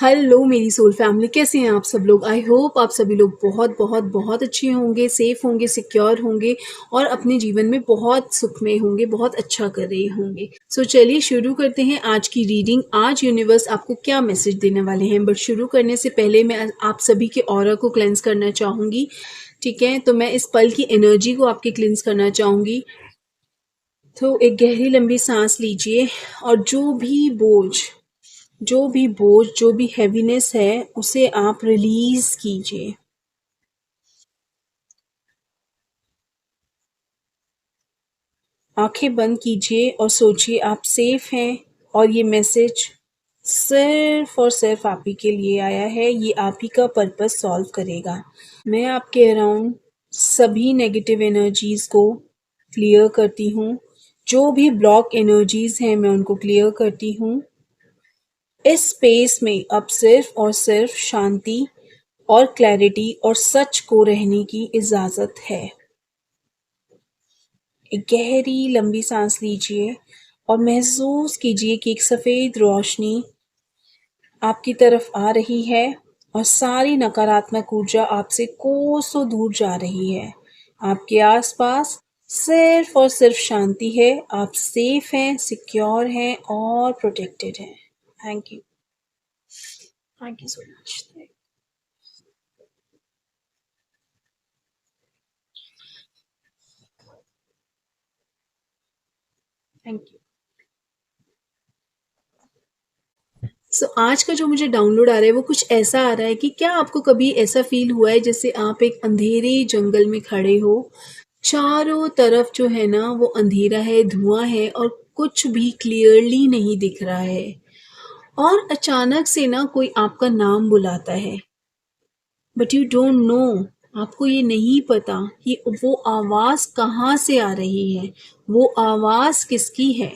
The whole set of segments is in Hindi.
हेलो मेरी सोल फैमिली, कैसे हैं आप सब लोग। आई होप आप सभी लोग बहुत बहुत बहुत अच्छे होंगे, सेफ होंगे, सिक्योर होंगे और अपने जीवन में बहुत सुख में होंगे, बहुत अच्छा कर रहे होंगे। सो चलिए शुरू करते हैं आज की रीडिंग। आज यूनिवर्स आपको क्या मैसेज देने वाले हैं। बट शुरू करने से पहले मैं आप सभी के ऑरा को क्लेंस करना चाहूँगी। ठीक है, तो मैं इस पल की एनर्जी को आपके क्लेंस करना चाहूँगी। तो एक गहरी लंबी सांस लीजिए और जो भी बोझ जो भी हैवीनेस है उसे आप रिलीज कीजिए। आंखें बंद कीजिए और सोचिए आप सेफ हैं और ये मैसेज सिर्फ और सिर्फ आप ही के लिए आया है। ये आप ही का पर्पस सॉल्व करेगा। मैं आपके अराउंड सभी नेगेटिव एनर्जीज को क्लियर करती हूँ। जो भी ब्लॉक एनर्जीज हैं मैं उनको क्लियर करती हूँ। इस स्पेस में अब सिर्फ और सिर्फ शांति और क्लैरिटी और सच को रहने की इजाजत है। एक गहरी लंबी सांस लीजिए और महसूस कीजिए कि एक सफेद रोशनी आपकी तरफ आ रही है और सारी नकारात्मक ऊर्जा आपसे कोसों दूर जा रही है। आपके आसपास सिर्फ और सिर्फ शांति है। आप सेफ हैं, सिक्योर हैं और प्रोटेक्टेड हैं। Thank you, thank you so much. Thank you. आज का जो मुझे डाउनलोड आ रहा है वो कुछ ऐसा आ रहा है कि क्या आपको कभी ऐसा फील हुआ है जैसे आप एक अंधेरे जंगल में खड़े हो। चारों तरफ जो है ना वो अंधेरा है, धुआं है और कुछ भी क्लियरली नहीं दिख रहा है। और अचानक से ना कोई आपका नाम बुलाता है, बट यू डोंट नो, आपको ये नहीं पता कि वो आवाज कहाँ से आ रही है, वो आवाज किसकी है।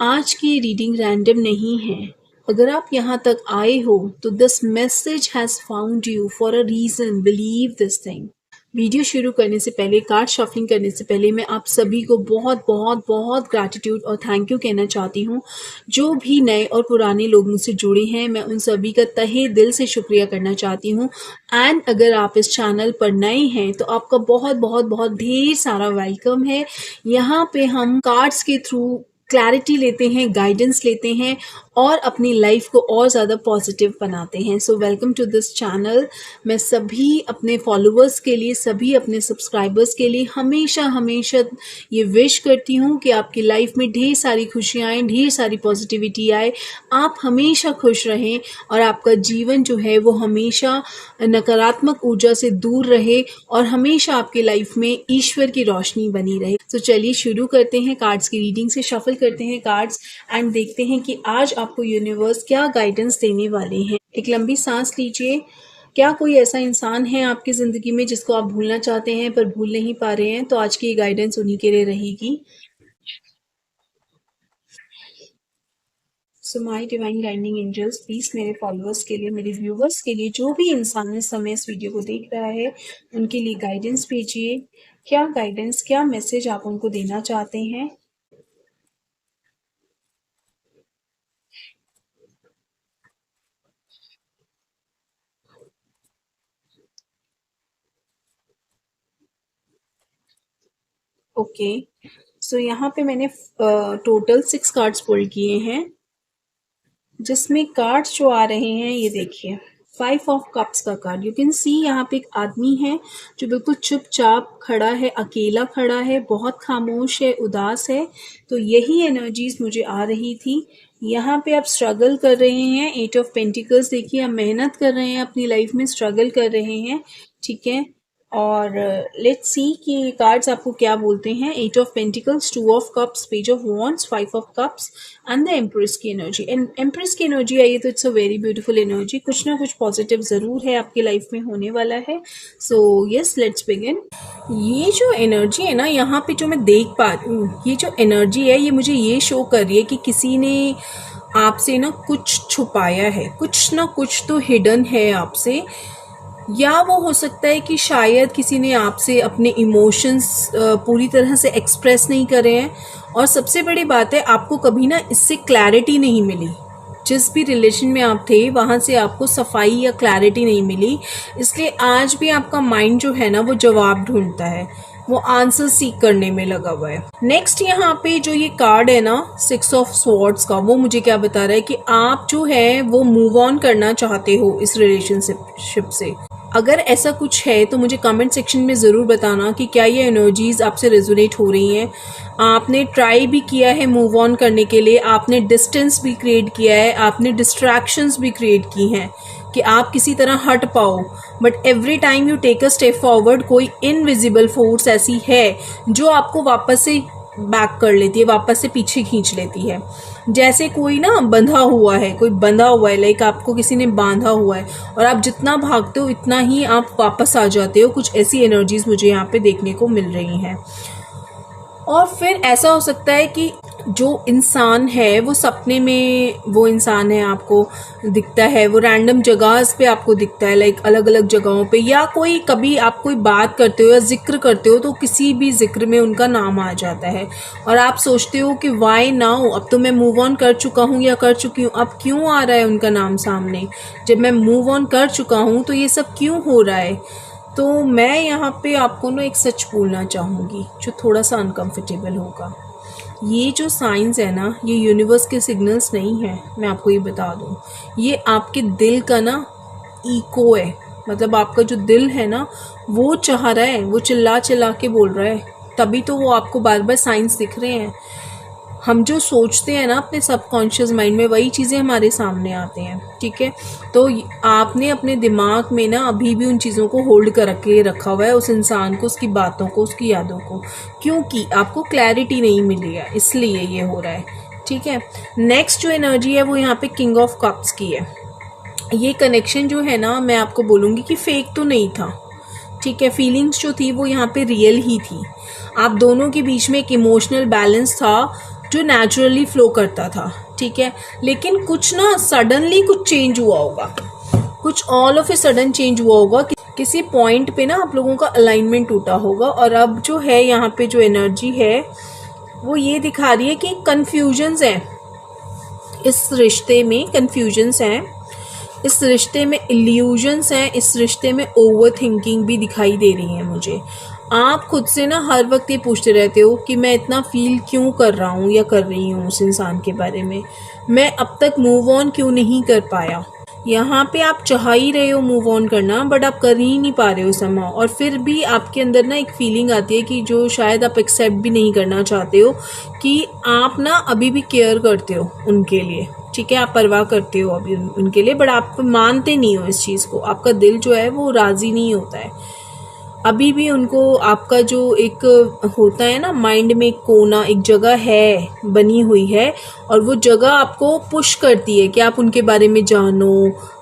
आज की रीडिंग रैंडम नहीं है। अगर आप यहाँ तक आए हो तो this message has found you for a reason. Believe this thing. Video शुरू करने से पहले, कार्ड शफलिंग करने से पहले मैं आप सभी को बहुत बहुत बहुत ग्रैटिट्यूड और थैंक यू कहना चाहती हूँ। जो भी नए और पुराने लोग मुझसे जुड़े हैं मैं उन सभी का तहे दिल से शुक्रिया करना चाहती हूँ। एंड अगर आप इस चैनल पर नए हैं तो आपका बहुत बहुत बहुत ढेर सारा वेलकम है। यहाँ पे हम कार्ड्स के थ्रू क्लैरिटी लेते हैं, गाइडेंस लेते हैं और अपनी लाइफ को और ज़्यादा पॉजिटिव बनाते हैं। So welcome to this channel. मैं सभी अपने फॉलोअर्स के लिए, सभी अपने सब्सक्राइबर्स के लिए हमेशा हमेशा ये विश करती हूँ कि आपकी लाइफ में ढेर सारी खुशियाँ आएँ, ढेर सारी पॉजिटिविटी आए, आप हमेशा खुश रहें और आपका जीवन जो है वो हमेशा नकारात्मक ऊर्जा से दूर रहे और हमेशा आपकी लाइफ में ईश्वर की रोशनी बनी रहे। तो चलिए शुरू करते हैं कार्ड्स की रीडिंग से। शफल करते हैं कार्ड्स एंड देखते हैं कि आज आपको यूनिवर्स क्या गाइडेंस देने वाले हैं। एक लंबी सांस लीजिए। क्या कोई ऐसा इंसान है आपकी ज़िंदगी में जिसको आप भूलना चाहते हैं पर भूल नहीं पा रहे हैं? तो आज की गाइडेंस उन्हीं के लिए रहेगी। So my divine guiding angels, please मेरे फॉलोअर्स के लिए, मेरे व्यूवर्स के लिए, जो भी इंसान इस समय इस वीडियो को देख रहा है उनके लिए गाइडेंस भेजिए। क्या गाइडेंस, क्या मैसेज आप उनको देना चाहते हैं। ओके, सो यहाँ पे मैंने टोटल 6 कार्ड्स पुल किए हैं, जिसमें कार्ड्स जो आ रहे हैं ये देखिए। 5 ऑफ कप्स का कार्ड यू कैन सी। यहाँ पे एक आदमी है जो बिल्कुल चुपचाप खड़ा है, अकेला खड़ा है, बहुत खामोश है, उदास है। तो यही एनर्जीज मुझे आ रही थी। यहाँ पे आप स्ट्रगल कर रहे हैं। 8 ऑफ पेंटिकल्स देखिए, आप मेहनत कर रहे हैं, अपनी लाइफ में स्ट्रगल कर रहे हैं। ठीक है, और लेट्स सी कि कार्ड्स आपको क्या बोलते हैं। 8 of pentacles, 2 of cups, page of wands, 5 of cups and the empress की एनर्जी। एंड एम्प्रेस की एनर्जी आई है तो it's a very beautiful energy. कुछ ना कुछ पॉजिटिव ज़रूर है आपकी लाइफ में होने वाला है। So yes, let's begin. ये जो एनर्जी है ना, यहाँ पे जो मैं देख पा रही हूँ, ये जो एनर्जी है ये मुझे ये शो कर रही है कि किसी ने आपसे ना कुछ छुपाया है, कुछ ना कुछ तो हिडन है आपसे। या वो हो सकता है कि शायद किसी ने आपसे अपने इमोशंस पूरी तरह से एक्सप्रेस नहीं करे हैं। और सबसे बड़ी बात है, आपको कभी ना इससे क्लैरिटी नहीं मिली। जिस भी रिलेशन में आप थे वहाँ से आपको सफाई या क्लैरिटी नहीं मिली, इसलिए आज भी आपका माइंड जो है ना वो जवाब ढूंढता है, वो आंसर सीख करने में लगा हुआ है। नेक्स्ट यहाँ पे जो ये कार्ड है ना 6 ऑफ स्वॉर्ड्स का, वो मुझे क्या बता रहा है कि आप जो है वो मूव ऑन करना चाहते हो इस रिलेशनशिप से। अगर ऐसा कुछ है तो मुझे कमेंट सेक्शन में ज़रूर बताना कि क्या ये एनर्जीज़ आपसे रेजोनेट हो रही हैं। आपने ट्राई भी किया है मूव ऑन करने के लिए, आपने डिस्टेंस भी क्रिएट किया है, आपने डिस्ट्रैक्शंस भी क्रिएट की हैं कि आप किसी तरह हट पाओ, but every time you take a step forward कोई इनविजिबल फोर्स ऐसी है जो आपको वापस से बैक कर लेती है, वापस से पीछे खींच लेती है। जैसे कोई ना बंधा हुआ है, कोई बंधा हुआ है, लाइक आपको किसी ने बांधा हुआ है और आप जितना भागते हो इतना ही आप वापस आ जाते हो। कुछ ऐसी एनर्जीज मुझे यहाँ पे देखने को मिल रही हैं। और फिर ऐसा हो सकता है कि जो इंसान है वो सपने में वो इंसान है आपको दिखता है, वो रैंडम जगह पे आपको दिखता है, लाइक अलग अलग जगहों पे, या कोई कभी आप कोई बात करते हो या जिक्र करते हो तो किसी भी जिक्र में उनका नाम आ जाता है और आप सोचते हो कि वाई नाउ, अब तो मैं मूव ऑन कर चुका हूँ या कर चुकी हूँ, अब क्यों आ रहा है उनका नाम सामने, जब मैं मूव ऑन कर चुका हूँ तो ये सब क्यों हो रहा है। तो मैं यहाँ पे आपको ना एक सच बोलना चाहूँगी जो थोड़ा सा अनकंफर्टेबल होगा। ये जो साइंस है ना, ये यूनिवर्स के सिग्नल्स नहीं है, मैं आपको ये बता दूँ, ये आपके दिल का ना इको है। मतलब आपका जो दिल है ना वो चाह रहा है, वो चिल्ला चिल्ला के बोल रहा है, तभी तो वो आपको बार बार साइंस दिख रहे हैं। हम जो सोचते हैं ना अपने सबकॉन्शियस माइंड में, वही चीज़ें हमारे सामने आती हैं, ठीक है। तो आपने अपने दिमाग में ना अभी भी उन चीज़ों को होल्ड कर के रखा हुआ है, उस इंसान को, उसकी बातों को, उसकी यादों को, क्योंकि आपको क्लैरिटी नहीं मिली है, इसलिए ये हो रहा है, ठीक है। नेक्स्ट जो एनर्जी है वो यहाँ पे किंग ऑफ कप्स की है। ये कनेक्शन जो है ना, मैं आपको बोलूँगी कि फेक तो नहीं था, ठीक है। फीलिंग्स जो थी वो यहाँ पे रियल ही थी। आप दोनों के बीच में एक इमोशनल बैलेंस था जो नेचुरली फ्लो करता था, ठीक है। लेकिन कुछ ना सडनली कुछ चेंज हुआ होगा, कुछ all of a sudden change हुआ होगा, किसी पॉइंट पे ना आप लोगों का अलाइनमेंट टूटा होगा। और अब जो है यहाँ पे जो एनर्जी है वो ये दिखा रही है कि कन्फ्यूजन्स हैं इस रिश्ते में, कन्फ्यूजन्स हैं इस रिश्ते में, इल्यूजन्स हैं इस रिश्ते में, ओवर थिंकिंग भी दिखाई दे रही है मुझे। आप खुद से ना हर वक्त ये पूछते रहते हो कि मैं इतना फील क्यों कर रहा हूँ या कर रही हूँ उस इंसान के बारे में, मैं अब तक मूव ऑन क्यों नहीं कर पाया। यहाँ पे आप चाह ही रहे हो मूव ऑन करना, बट आप कर ही नहीं पा रहे हो समा। और फिर भी आपके अंदर ना एक फीलिंग आती है कि जो शायद आप एक्सेप्ट भी नहीं करना चाहते हो, कि आप ना अभी भी केयर करते हो उनके लिए, ठीक है, आप परवाह करते हो अभी उनके लिए, बट आप मानते नहीं हो इस चीज़ को। आपका दिल जो है वो राज़ी नहीं होता है अभी भी उनको। आपका जो एक होता है ना माइंड में, एक कोना, एक जगह है बनी हुई है, और वो जगह आपको पुश करती है कि आप उनके बारे में जानो।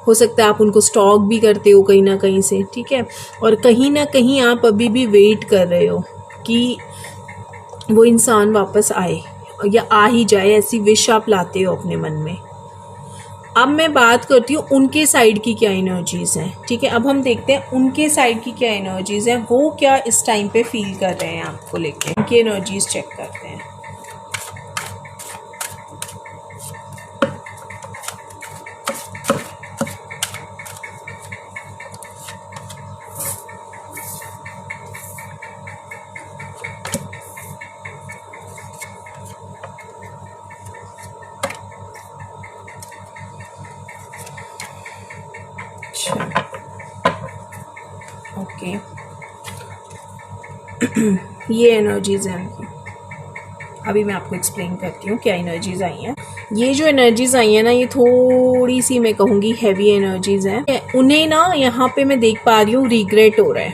हो सकता है आप उनको स्टॉक भी करते हो कहीं ना कहीं से, ठीक है। और कहीं ना कहीं आप अभी भी वेट कर रहे हो कि वो इंसान वापस आए या आ ही जाए, ऐसी विश आप लाते हो अपने मन में। अब मैं बात करती हूँ उनके साइड की क्या एनर्जीज़ हैं, ठीक है। अब हम देखते हैं उनके साइड की क्या एनर्जीज़ हैं, वो क्या इस टाइम पे फील कर रहे हैं आपको लेके। उनकी एनर्जीज़ चेक करते हैं। ओके ये एनर्जीज हैं उनकी। अभी मैं आपको एक्सप्लेन करती हूँ क्या एनर्जीज आई हैं। ये जो एनर्जीज आई हैं ना, ये थोड़ी सी मैं कहूँगी हैवी एनर्जीज हैं। उन्हें ना यहाँ पे मैं देख पा रही हूँ रिग्रेट हो रहा है,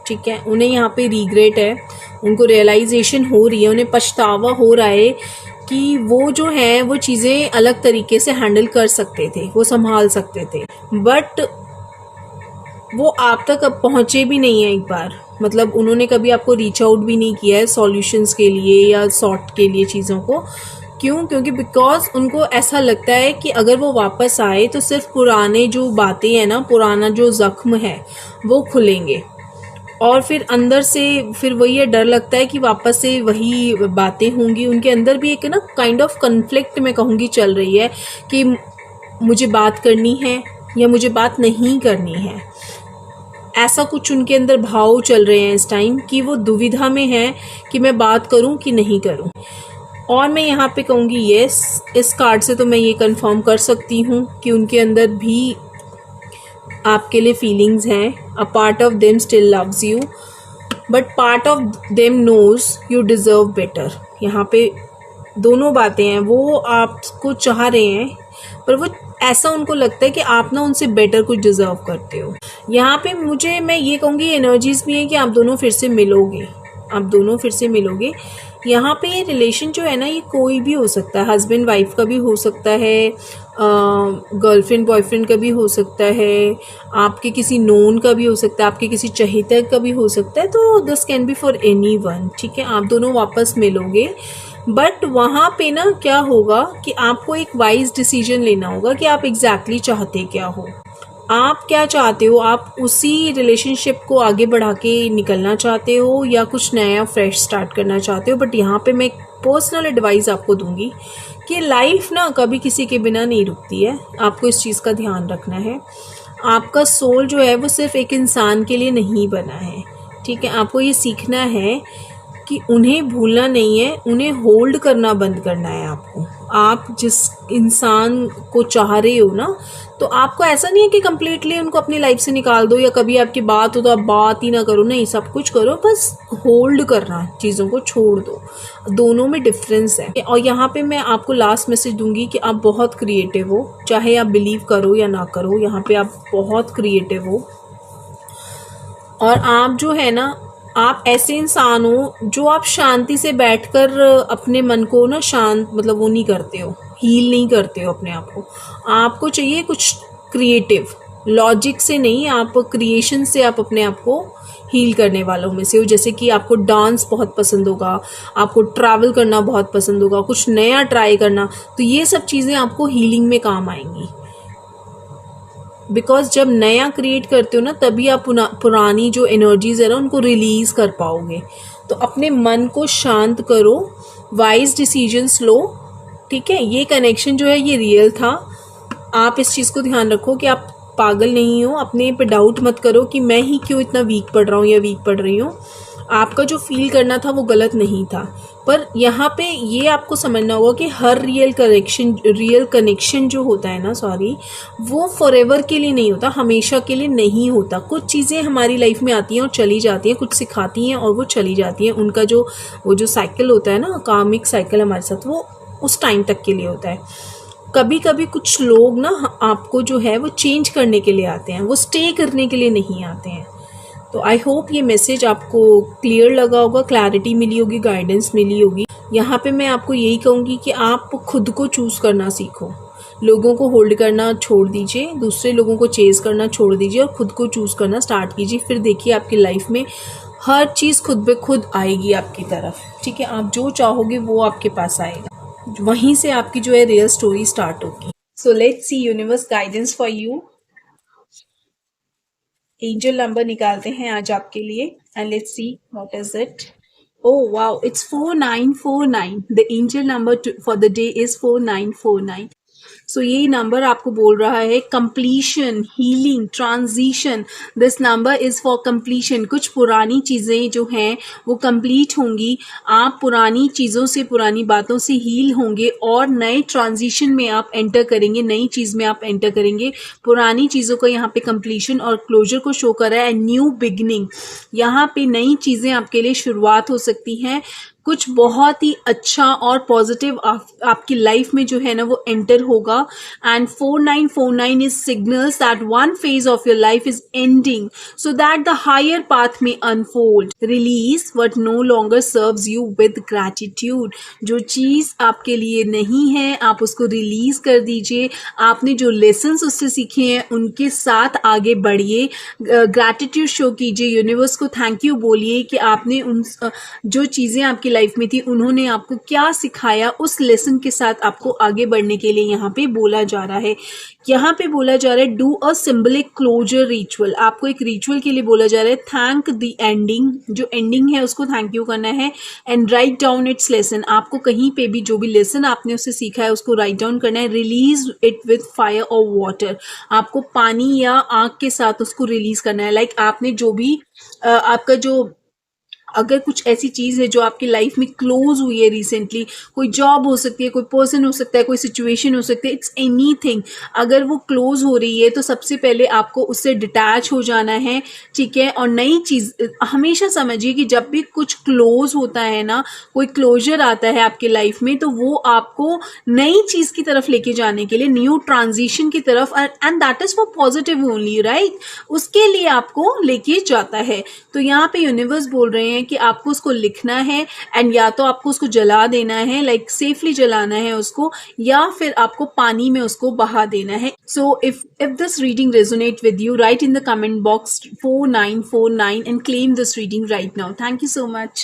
ठीक है। उन्हें यहाँ पे रिग्रेट है, उनको रियलाइजेशन हो रही है, उन्हें पछतावा हो रहा है कि वो जो है वो चीज़ें अलग तरीके से हैंडल कर सकते थे, वो संभाल सकते थे, बट वो आप तक अब पहुँचे भी नहीं है एक बार। मतलब उन्होंने कभी आपको रीच आउट भी नहीं किया है सॉल्यूशंस के लिए या सॉर्ट के लिए चीज़ों को। क्यों? क्योंकि बिकॉज उनको ऐसा लगता है कि अगर वो वापस आए तो सिर्फ पुराने जो बातें हैं ना, पुराना जो ज़ख्म है वो खुलेंगे, और फिर अंदर से फिर वही ये डर लगता है कि वापस से वही बातें होंगी। उनके अंदर भी एक ना काइंड ऑफ कन्फ्लिक्ट मैं कहूँगी चल रही है कि मुझे बात करनी है या मुझे बात नहीं करनी है। ऐसा कुछ उनके अंदर भाव चल रहे हैं इस टाइम कि वो दुविधा में है कि मैं बात करूं कि नहीं करूं। और मैं यहाँ पे कहूँगी यस, इस कार्ड से तो मैं ये कंफर्म कर सकती हूँ कि उनके अंदर भी आपके लिए फीलिंग्स हैं। A part of them still loves you, but part of them knows you deserve better. यहाँ पे दोनों बातें हैं, वो आपको चाह रहे हैं पर वो ऐसा उनको लगता है कि आप ना उनसे बेटर कुछ डिज़र्व करते हो। यहाँ पे मैं ये कहूँगी एनर्जीज भी हैं कि आप दोनों फिर से मिलोगे, आप दोनों फिर से मिलोगे। यहाँ पे रिलेशन जो है ना, ये कोई भी हो सकता है, हस्बैंड वाइफ का भी हो सकता है, गर्लफ्रेंड बॉयफ्रेंड का भी हो सकता है, आपके किसी नोन का भी हो सकता है, आपके किसी चहेता का भी हो सकता है। तो this can be for any one, ठीक है। आप दोनों वापस मिलोगे, बट वहाँ पे ना क्या होगा कि आपको एक वाइज डिसीजन लेना होगा कि आप एग्जैक्टली चाहते क्या हो, आप क्या चाहते हो। आप उसी रिलेशनशिप को आगे बढ़ा के निकलना चाहते हो या कुछ नया फ्रेश स्टार्ट करना चाहते हो। बट यहाँ पे मैं एक पर्सनल एडवाइस आपको दूंगी कि लाइफ ना कभी किसी के बिना नहीं रुकती है, आपको इस चीज़ का ध्यान रखना है। आपका सोल जो है वो सिर्फ एक इंसान के लिए नहीं बना है, ठीक है। आपको ये सीखना है कि उन्हें भूलना नहीं है, उन्हें होल्ड करना बंद करना है आपको। आप जिस इंसान को चाह रहे हो ना, तो आपको ऐसा नहीं है कि कम्प्लीटली उनको अपनी लाइफ से निकाल दो या कभी आपकी बात हो तो आप बात ही ना करो, नहीं, सब कुछ करो, बस होल्ड करना, चीज़ों को छोड़ दो। दोनों में डिफरेंस है। और यहाँ पे मैं आपको लास्ट मैसेज दूंगी कि आप बहुत क्रिएटिव हो, चाहे आप बिलीव करो या ना करो, यहाँ पे आप बहुत क्रिएटिव हो। और आप जो है ना, आप ऐसे इंसान हो जो आप शांति से बैठकर अपने मन को ना शांत, मतलब वो नहीं करते हो, हील नहीं करते हो अपने आप को। आपको चाहिए कुछ क्रिएटिव, लॉजिक से नहीं, आप क्रिएशन से आप अपने आप को हील करने वालों में से हो। जैसे कि आपको डांस बहुत पसंद होगा, आपको ट्रैवल करना बहुत पसंद होगा, कुछ नया ट्राई करना, तो ये सब चीज़ें आपको हीलिंग में काम आएंगी। बिकॉज जब नया क्रिएट करते हो ना, तभी आप पुरानी जो एनर्जीज है ना उनको रिलीज कर पाओगे। तो अपने मन को शांत करो, वाइज डिसीजंस लो, ठीक है। ये कनेक्शन जो है ये रियल था। आप इस चीज़ को ध्यान रखो कि आप पागल नहीं हो, अपने पे डाउट मत करो कि मैं ही क्यों इतना वीक पड़ रहा हूँ या वीक पड़ रही हूँ। आपका जो फील करना था वो गलत नहीं था, पर यहाँ पे ये आपको समझना होगा कि हर रियल कनेक्शन जो होता है ना, वो फॉरएवर के लिए नहीं होता, हमेशा के लिए नहीं होता। कुछ चीज़ें हमारी लाइफ में आती हैं और चली जाती हैं, कुछ सिखाती हैं और वो चली जाती हैं। उनका वो जो साइकिल होता है ना, कार्मिक साइकिल हमारे साथ, वो उस टाइम तक के लिए होता है। कभी कभी कुछ लोग ना आपको जो है वो चेंज करने के लिए आते हैं, वो स्टे करने के लिए नहीं आते हैं। तो आई होप ये मैसेज आपको क्लियर लगा होगा, क्लैरिटी मिली होगी, गाइडेंस मिली होगी। यहाँ पे मैं आपको यही कहूँगी कि आप खुद को चूज़ करना सीखो, लोगों को होल्ड करना छोड़ दीजिए, दूसरे लोगों को चेज़ करना छोड़ दीजिए और ख़ुद को चूज़ करना स्टार्ट कीजिए। फिर देखिए आपकी लाइफ में हर चीज़ खुद ब खुद आएगी आपकी तरफ, ठीक है। आप जो चाहोगे वो आपके पास आएगा, वहीं से आपकी जो है रियल स्टोरी स्टार्ट होगी। So let's see universe guidance for you. Angel number निकालते हैं आज आपके लिए, and let's see what is it. Oh wow, it's 4949. The angel number for the day is 4949. सो ये नंबर आपको बोल रहा है completion, healing, transition. This number is for completion. कुछ पुरानी चीज़ें जो हैं वो कंप्लीट होंगी, आप पुरानी चीज़ों से, पुरानी बातों से हील होंगे और नए ट्रांजिशन में आप एंटर करेंगे, नई चीज़ में आप एंटर करेंगे। पुरानी चीज़ों का यहाँ पे कंप्लीशन और क्लोजर को शो कर रहा है, न्यू बिगनिंग। यहाँ पे नई चीज़ें आपके लिए शुरुआत हो सकती हैं, कुछ बहुत ही अच्छा और पॉजिटिव आपकी लाइफ में जो है ना वो एंटर होगा। And 4949 is signals that one phase of your life is ending so that the higher path में unfold. Release what no longer serves you with gratitude. जो चीज़ आपके लिए नहीं है आप उसको रिलीज कर दीजिए। आपने जो लेसन्स उससे सीखे हैं उनके साथ आगे बढ़िए, ग्रैटिट्यूड शो कीजिए, यूनिवर्स को थैंक यू बोलिए कि आपने उन जो चीज़ें आपकी लाइफ में थी, उन्होंने आपको क्या सिखाया, उस लेसन के साथ आपको आगे बढ़ने के लिए यहाँ पे बोला जा रहा है। यहाँ पे बोला जा रहा है do a symbolic closure ritual, आपको एक रिचुअल के लिए बोला जा रहा है। थैंक द एंडिंग, जो एंडिंग है उसको थैंक यू करना है। And write down its lesson, आपको कहीं पे भी जो भी लेसन आपने उससे सीखा है उसको राइट डाउन करना है। रिलीज इट विथ फायर और वाटर, आपको पानी या आग के साथ उसको रिलीज करना है। लाइक आपने जो भी आपका जो अगर कुछ ऐसी चीज़ है जो आपकी लाइफ में क्लोज हुई है रिसेंटली, कोई जॉब हो सकती है, कोई पर्सन हो सकता है, कोई सिचुएशन हो सकती है, इट्स एनीथिंग, अगर वो क्लोज हो रही है तो सबसे पहले आपको उससे डिटैच हो जाना है, ठीक है। और नई चीज़ हमेशा समझिए कि जब भी कुछ क्लोज होता है ना, कोई क्लोजर आता है आपकी लाइफ में, तो वो आपको नई चीज़ की तरफ लेके जाने के लिए, न्यू ट्रांजिशन की तरफ, and that is for positive only, right, उसके लिए आपको लेके जाता है। तो यहाँ पे यूनिवर्स बोल रहे हैं कि आपको उसको लिखना है, एंड या तो आपको उसको जला देना है, लाइक सेफली जलाना है उसको, या फिर आपको पानी में उसको बहा देना है। So if this reading resonate with you, right in the comment box 4949 and claim this reading right now. Thank you so much.